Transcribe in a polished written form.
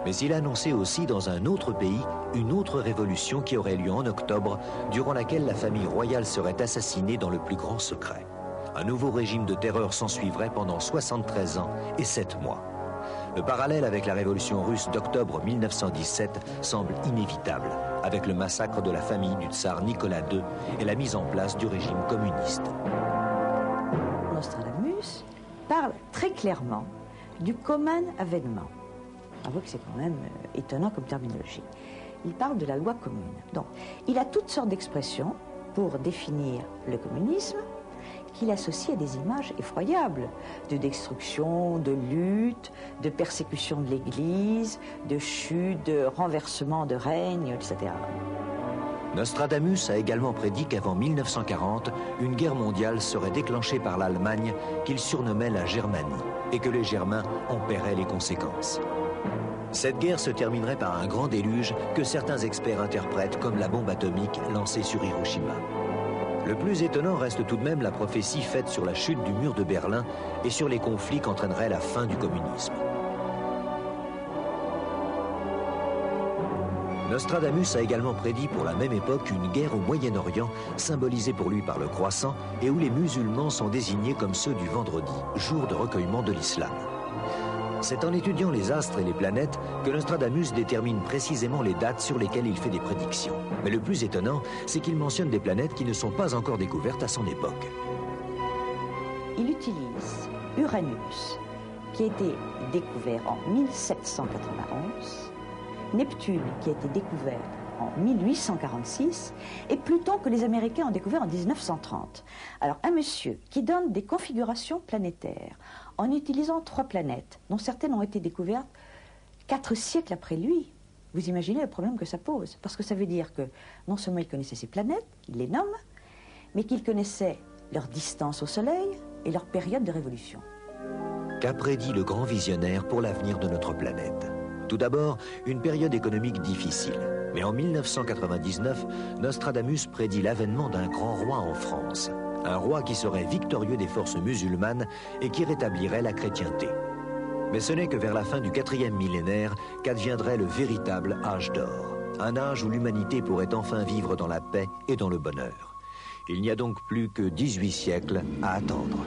Mais il annonçait aussi dans un autre pays une autre révolution qui aurait lieu en octobre, durant laquelle la famille royale serait assassinée dans le plus grand secret. Un nouveau régime de terreur s'ensuivrait pendant 73 ans et 7 mois. Le parallèle avec la révolution russe d'octobre 1917 semble inévitable, avec le massacre de la famille du tsar Nicolas II et la mise en place du régime communiste. Nostradamus parle très clairement du commun avènement. Avouez que c'est quand même étonnant comme terminologie. Il parle de la loi commune. Donc, il a toutes sortes d'expressions pour définir le communisme qu'il associe à des images effroyables de destruction, de lutte, de persécution de l'Église, de chute, de renversement de règne, etc. Nostradamus a également prédit qu'avant 1940, une guerre mondiale serait déclenchée par l'Allemagne qu'il surnommait la Germanie et que les Germains en paieraient les conséquences. Cette guerre se terminerait par un grand déluge que certains experts interprètent comme la bombe atomique lancée sur Hiroshima. Le plus étonnant reste tout de même la prophétie faite sur la chute du mur de Berlin et sur les conflits qu'entraînerait la fin du communisme. Nostradamus a également prédit pour la même époque une guerre au Moyen-Orient, symbolisée pour lui par le croissant, et où les musulmans sont désignés comme ceux du vendredi, jour de recueillement de l'islam. C'est en étudiant les astres et les planètes que Nostradamus détermine précisément les dates sur lesquelles il fait des prédictions. Mais le plus étonnant, c'est qu'il mentionne des planètes qui ne sont pas encore découvertes à son époque. Il utilise Uranus, qui a été découvert en 1791, Neptune, qui a été découvert en 1846, et Pluton, que les Américains ont découvert en 1930. Alors, un monsieur qui donne des configurations planétaires en utilisant 3 planètes, dont certaines ont été découvertes 4 siècles après lui, vous imaginez le problème que ça pose. Parce que ça veut dire que non seulement il connaissait ces planètes, il les nomme, mais qu'il connaissait leur distance au Soleil et leur période de révolution. Qu'a prédit le grand visionnaire pour l'avenir de notre planète? Tout d'abord, une période économique difficile. Mais en 1999, Nostradamus prédit l'avènement d'un grand roi en France. Un roi qui serait victorieux des forces musulmanes et qui rétablirait la chrétienté. Mais ce n'est que vers la fin du 4e millénaire qu'adviendrait le véritable âge d'or. Un âge où l'humanité pourrait enfin vivre dans la paix et dans le bonheur. Il n'y a donc plus que 18 siècles à attendre.